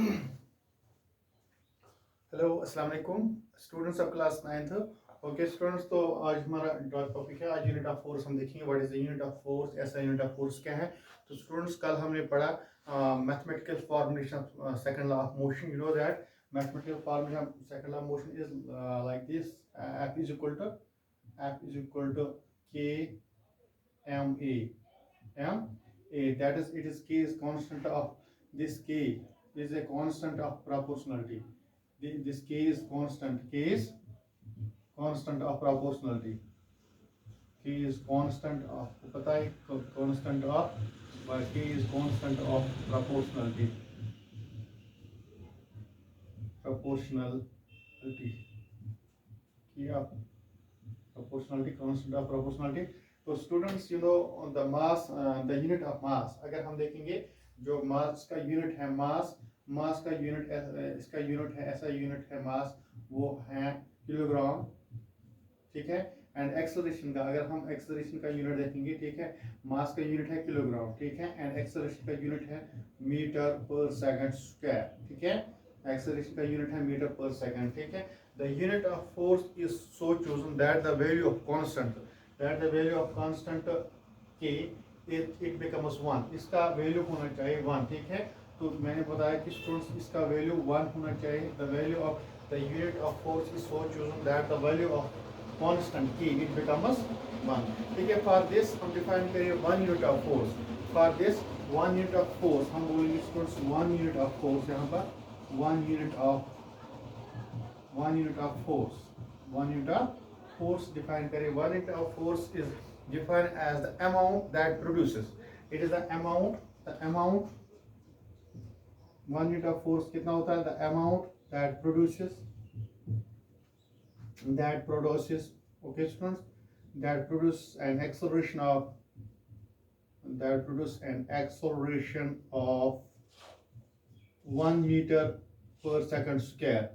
Hello अस्सलाम वालेकुम students of class 9th। Okay students, तो आज हमारा टॉपिक है, आज यूनिट ऑफ फोर्स हम देखेंगे। What is the unit of force, ऐसा यूनिट ऑफ फोर्स क्या है। तो स्टूडेंट्स, कल हमने पढ़ा mathematical formulation of second law of motion. You know that mathematical formulation of second law of motion is like this: F is equal to K M A, that is, it is K is constant of, this K is a constant of proportionality. This K is constant. K is constant of proportionality. K is constant of, पता है constant of, but K is constant of proportionality. Proportionality. K of proportionality, constant of proportionality. तो students, you know the mass, the unit of mass, अगर हम देखेंगे जो मास का unit है, मास का यूनिट, इसका यूनिट है, ऐसा यूनिट है मास, वो है किलोग्राम, ठीक है। एंड एक्सेलरेशन का, अगर हम एक्सेलरेशन का यूनिट देखेंगे, ठीक है, मास का यूनिट है किलोग्राम, ठीक है, एंड एक्सेलरेशन का यूनिट है मीटर पर सेकंड स्क्वायर, ठीक है। एक्सेलरेशन का यूनिट है मीटर पर सेकंड, ठीक है। The unit of force is so chosen that the value of constant के इट बिकम्स 1, इसका वैल्यू होना चाहिए 1, ठीक है। तो मैंने बताया कि स्टूडेंट्स, इसका वैल्यू 1 होना चाहिए। The value of the unit of force is so chosen that the value of constant की इट बिकम्स 1, ठीक है। फॉर दिस हम डिफाइन करेंगे 1 unit of force. For this 1 unit of force हम बोलेंगे स्टूडेंट्स 1 यूनिट ऑफ फोर्स, यहाँ पर 1 unit of force, 1 unit of force define करें। 1 unit of force is defined as the amount that produces. It is the amount 1 unit of force कितना होता है? The amount that produces, okay students, that produce an acceleration of 1 meter per second square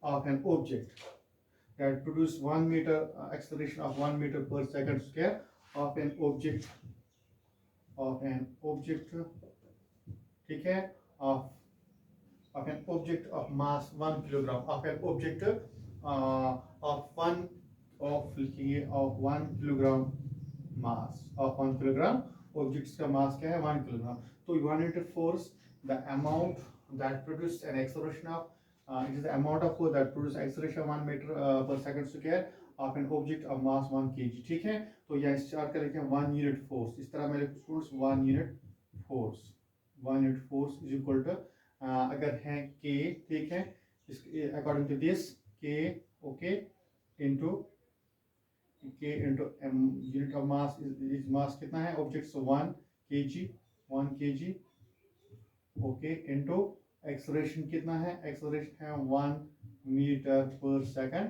of an object, that produce 1 meter acceleration of 1 meter per second square of an object, ठीक है, of an object of mass 1 kilogram, of an object लिखिए of 1 kilogram mass, of 1 kilogram objects का mass क्या है? 1 kilogram। तो 1 unit force, the amount that produce an acceleration of, it is the amount of force that produce acceleration 1 meter per second square of an object of mass 1 kg, ठीक है। तो यहाँ इस chart का लिखें 1 unit force, इस तरह मैं लिखूँ students 1 unit force is equal to, अगर है K, ठीक है, according to this K, okay, into m, unit of mass is mass कितना है object, so 1 kg, okay, into acceleration कितना है? acceleration है 1 meter per second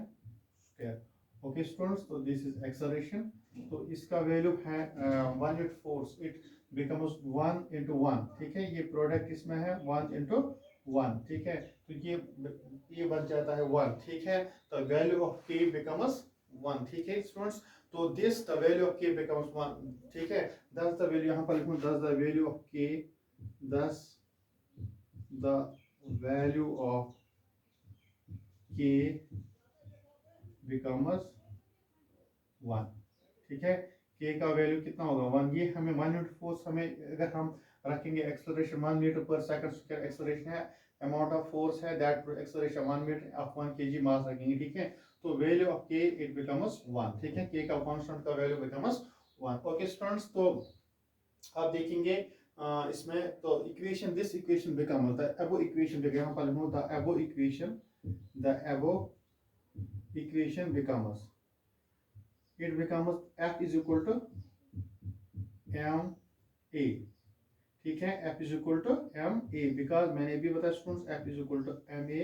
square, okay students। तो this is acceleration। तो इसका वैल्यू है 1 unit force, it becomes 1 into 1, ठीक है। ये प्रोडक्ट इसमें है 1 into 1, ठीक है। तो ये बन जाता है 1, ठीक है। तो वैल्यू ऑफ k becomes 1, ठीक है स्टूडेंट्स। तो this the value of k becomes 1, ठीक है। दस द वैल्यू, यहाँ पर लिखूँ दस द वैल्यू ऑफ k, दस the value of k becomes 1, ठीक है। k का वैल्यू कितना होगा? 1। ये हमें 1 यूनिट फोर्स, हमें अगर हम रखेंगे acceleration 1 metre per second square acceleration है, अमाउंट ऑफ फोर्स है, that acceleration 1 metre of 1 kg mass रखेंगे, ठीक है। तो value of k it becomes 1, ठीक है। k का कांस्टेंट का वैल्यू बिकम्स 1, ओके स्टूडेंट्स। तो आप देखेंगे इसमें, तो इक्वेशन, दिस इक्वेशन बिकम होता है अबो इक्वेशन, यहाँ पर होता है अबो equation, the above equation becomes, it becomes F is equal to m a, ठीक है। F is equal to m a, because मैंने भी बताया students F is equal to m a,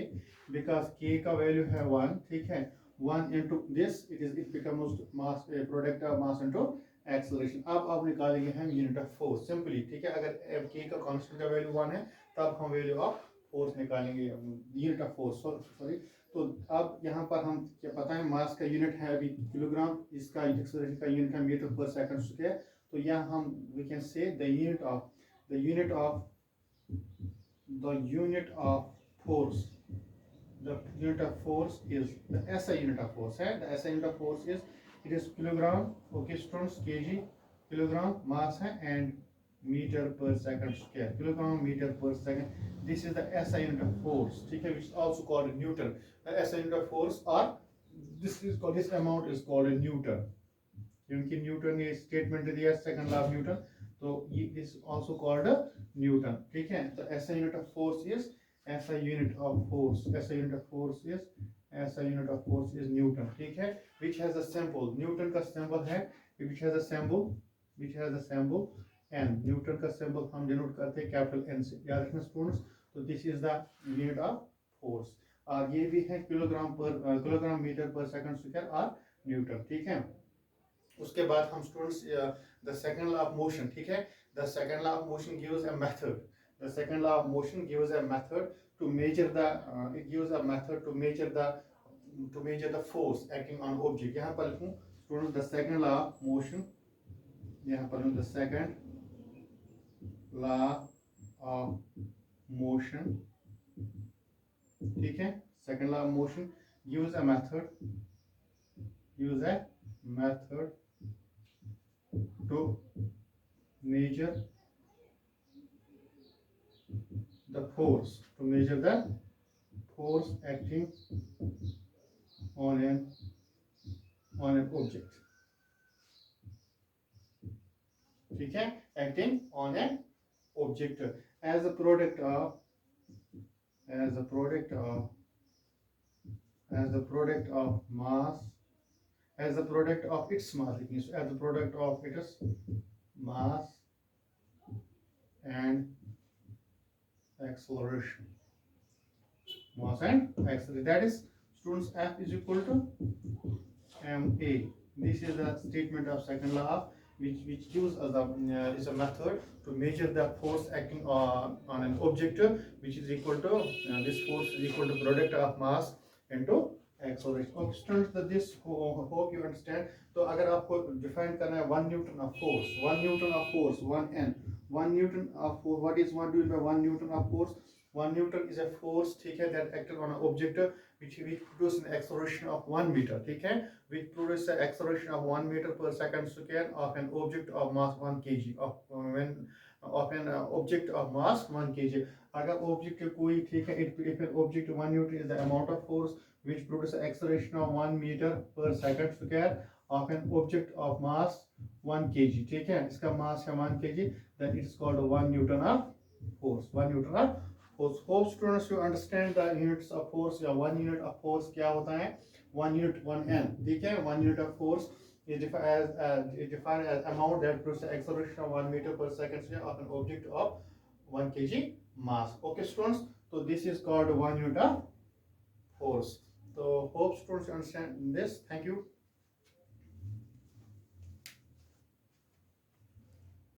because k का वैल्यू है 1, ठीक है। 1 into this, it becomes mass, product of mass into acceleration। अब निकालेंगे हम यूनिट ऑफ फोर्स सिंपली, ठीक है। अगर k का कांस्टेंट का वैल्यू 1 है, तब हम वैल्यू ऑफ फोर्स निकालेंगे, यूनिट ऑफ फोर्स, सॉरी। तो अब यहाँ पर हम क्या पता है, मास का यूनिट है अभी किलोग्राम, इसका एक्सेलरेशन का यूनिट है मीटर पर सेकंड स्क्वायर। तो यहाँ हम we can say the unit of the unit of force. The unit of force is the SI unit of force. The SI unit of force is, it is kilogram, okay students, kg, kilogram mass and meter per second square. Kilogram meter per second. This is the SI unit of force. Okay, which is also called Newton. The SI unit of force, or this amount is called a Newton. क्योंकि Newton ने statement दिया second law of Newton, तो ये is also called Newton. ठीक है, तो ऐसा unit of force is, ऐसा यूनिट ऑफ फोर्स, ऐसा यूनिट ऑफ फोर्स इज, ऐसा unit of force is newton. ठीक है, which has a symbol, newton का सिंबल है, which has a symbol, which has a symbol N. Newton का symbol हम denote करते हैं कैपिटल एन से, याद रखना स्टूडेंट्स. तो this is the unit of force. और ये भी है kilogram per kilogram metre per second square और न्यूटन. ठीक है, उसके बाद हम students the second law of motion. ठीक है, the second law of motion gives a method. The second law of motion gives a method to measure the, it gives a method to measure the force acting on object. यहाँ पर लिखूँ students the second law of motion, यहाँ पर the second law of motion. ठीक है, second law of motion gives a method, gives a method to measure the force, to measure the force acting on an object. ठीक है, acting on an object as a product of, as a product of, as a product of mass, as a product of its mass, it means as a product of its mass and acceleration. Mass and acceleration. That is, students, F is equal to ma. This is the statement of second law, which gives us is a method to measure the force acting on an object, which is equal to this force is equal to product of mass into acceleration. Okay students, that this hope you understand. तो अगर आपको define करना है 1 Newton of force, 1 Newton of force, 1 n, 1 Newton of force, what is 1 doing by 1 Newton of force. 1 Newton is a force, ठीक है, that acted on a object which produce an acceleration of 1 meter. ठीक है, which produce an acceleration of 1 meter per second square of an object of mass 1 kg, of an object of mass 1 kg. अगर object कोई, ठीक है, if an object 1 newton is the amount of force which produces an acceleration of 1 meter per second square of an object of mass 1 kg. ठीक है, इसका mass है 1 kg, then it is called 1 newton of force. 1 newton of force. Hope students you understand the units of force. या 1 unit of force क्या होता है? 1 unit 1n. ठीक है, 1 unit of force is defined as amount that produces acceleration of 1 meter per second square of an object of 1 kg mass. Okay students, so this is called 1 unit of force. So hope students understand this. Thank you.